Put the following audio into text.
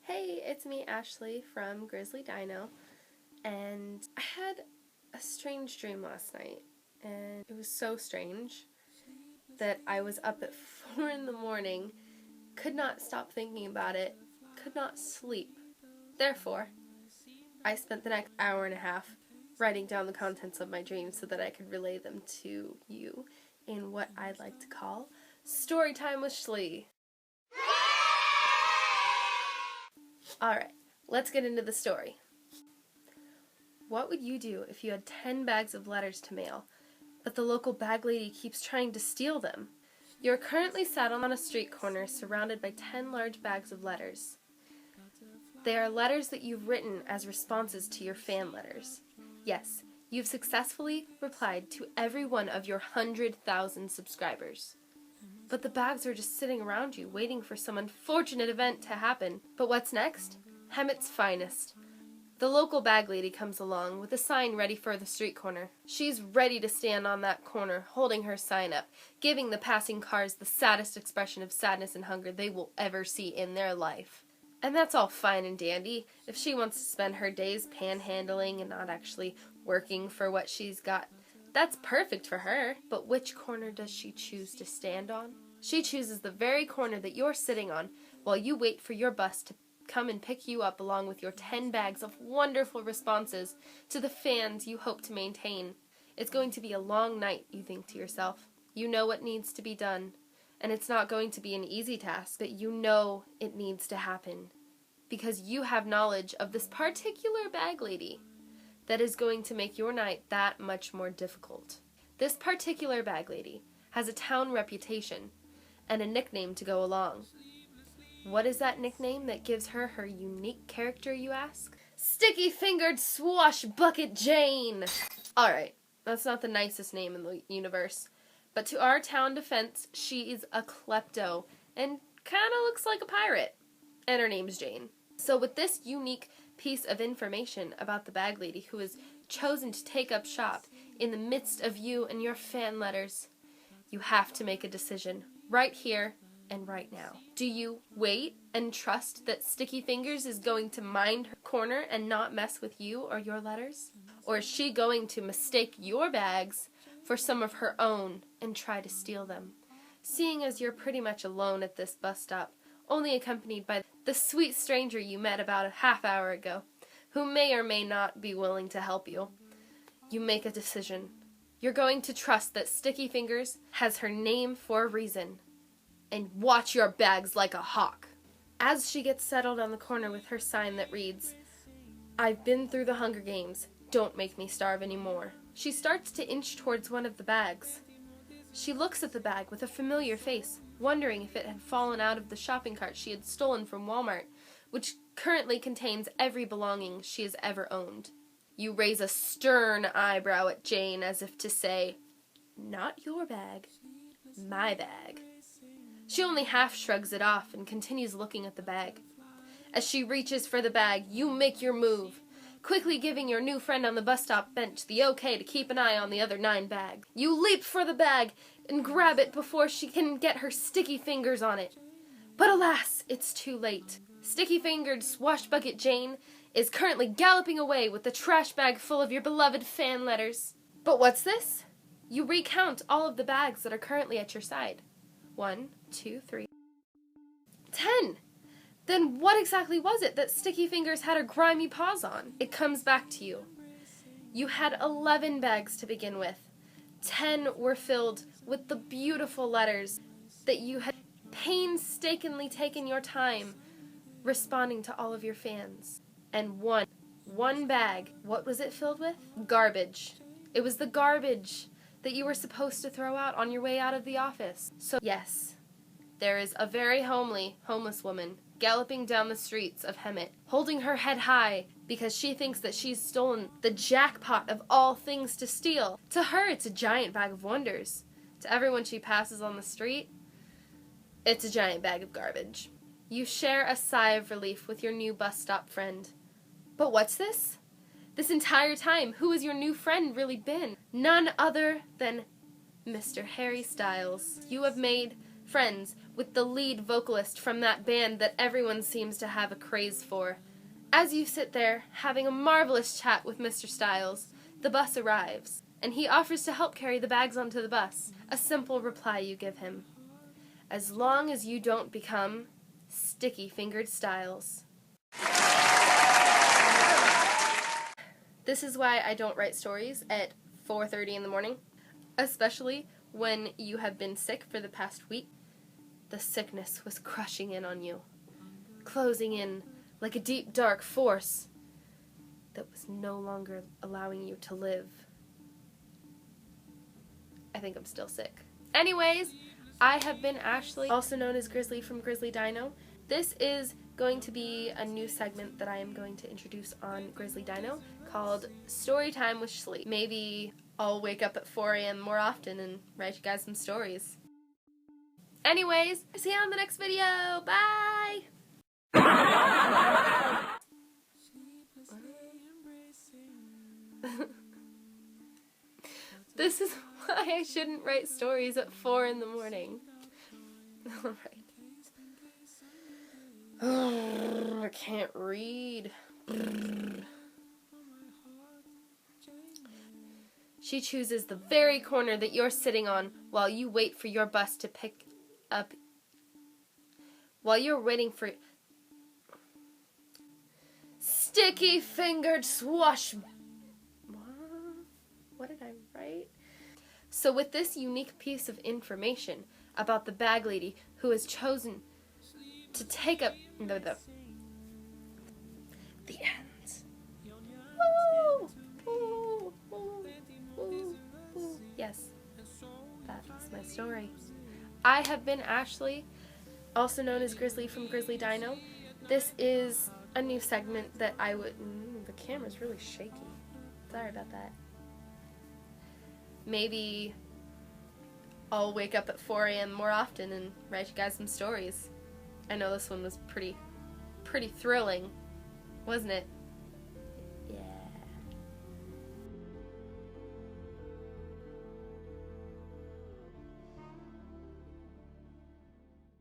Hey, it's me, Ashlee from GrizzlyDino, and I had a strange dream last night, and it was so strange that I was up at 4 in the morning, could not stop thinking about it, could not sleep. Therefore, I spent the next hour and a half writing down the contents of my dreams so that I could relay them to you in what I'd like to call Story Time with Shlee. Alright, let's get into the story. What would you do if you had 10 bags of letters to mail, but the local bag lady keeps trying to steal them? You're currently sat on a street corner surrounded by 10 large bags of letters. They are letters that you've written as responses to your fan letters. Yes, you've successfully replied to every one of your 100,000 subscribers. But the bags are just sitting around you, waiting for some unfortunate event to happen. But what's next? Hemet's finest. The local bag lady comes along with a sign ready for the street corner. She's ready to stand on that corner, holding her sign up, giving the passing cars the saddest expression of sadness and hunger they will ever see in their life. And that's all fine and dandy if she wants to spend her days panhandling and not actually working for what she's got. That's perfect for her, but which corner does she choose to stand on? She chooses the very corner that you're sitting on while you wait for your bus to come and pick you up along with your 10 bags of wonderful responses to the fans you hope to maintain. It's going to be a long night, you think to yourself. You know what needs to be done, and it's not going to be an easy task, but you know it needs to happen because you have knowledge of this particular bag lady that is going to make your night that much more difficult. This particular bag lady has a town reputation and a nickname to go along. What is that nickname that gives her her unique character, you ask? Sticky-fingered swashbucket Jane! Alright, that's not the nicest name in the universe, but to our town defense, she is a klepto and kinda looks like a pirate. And her name's Jane. So with this unique piece of information about the bag lady who has chosen to take up shop in the midst of you and your fan letters, you have to make a decision right here and right now. Do you wait and trust that Sticky Fingers is going to mind her corner and not mess with you or your letters? Or is she going to mistake your bags for some of her own and try to steal them? Seeing as you're pretty much alone at this bus stop, only accompanied by the sweet stranger you met about a half hour ago, who may or may not be willing to help you, you make a decision. You're going to trust that Sticky Fingers has her name for a reason, and watch your bags like a hawk. As she gets settled on the corner with her sign that reads, "I've been through the Hunger Games, don't make me starve anymore," she starts to inch towards one of the bags. She looks at the bag with a familiar face, wondering if it had fallen out of the shopping cart she had stolen from Walmart, which currently contains every belonging she has ever owned. You raise a stern eyebrow at Jane as if to say, "Not your bag, my bag." She only half shrugs it off and continues looking at the bag. As she reaches for the bag, you make your move, quickly giving your new friend on the bus stop bench the okay to keep an eye on the other 9 bags. You leap for the bag and grab it before she can get her sticky fingers on it. But alas, it's too late. Sticky-fingered swashbucket Jane is currently galloping away with the trash bag full of your beloved fan letters. But what's this? You recount all of the bags that are currently at your side. 1, 2, 3, 10! Then what exactly was it that Sticky Fingers had her grimy paws on? It comes back to you. You had 11 bags to begin with. 10 were filled with the beautiful letters that you had painstakingly taken your time responding to all of your fans. And one bag, what was it filled with? Garbage. It was the garbage that you were supposed to throw out on your way out of the office. So yes, there is a very homeless woman galloping down the streets of Hemet, holding her head high because she thinks that she's stolen the jackpot of all things to steal. To her, it's a giant bag of wonders. To everyone she passes on the street, it's a giant bag of garbage. You share a sigh of relief with your new bus stop friend. But what's this? This entire time, who has your new friend really been? None other than Mr. Harry Styles. You have made friends with the lead vocalist from that band that everyone seems to have a craze for. As you sit there, having a marvelous chat with Mr. Styles, the bus arrives, and he offers to help carry the bags onto the bus. A simple reply you give him: as long as you don't become sticky-fingered Styles. This is why I don't write stories at 4:30 in the morning, especially when you have been sick for the past week. The sickness was crushing in on you, closing in like a deep, dark force that was no longer allowing you to live. I think I'm still sick. Anyways, I have been Ashlee, also known as Grizzly from GrizzlyDino. This is going to be a new segment that I am going to introduce on GrizzlyDino called Storytime with Shlee. Maybe I'll wake up at 4 a.m. more often and write you guys some stories. Anyways, see you on the next video. Bye! This is why I shouldn't write stories at 4 in the morning. Alright. Oh, I can't read. She chooses the very corner that you're sitting on while you wait for your bus to pick up. While you're waiting for... Sticky-fingered swash... What did I write? So with this unique piece of information about the bag lady who has chosen to take up the end. Woo! Woo! Woo! Woo! Woo! Yes, that's my story. I have been Ashlee, also known as Grizzly from GrizzlyDino. This is a new segment that I would... the camera's really shaky. Sorry about that. Maybe I'll wake up at 4 a.m. more often and write you guys some stories. I know this one was pretty thrilling, wasn't it?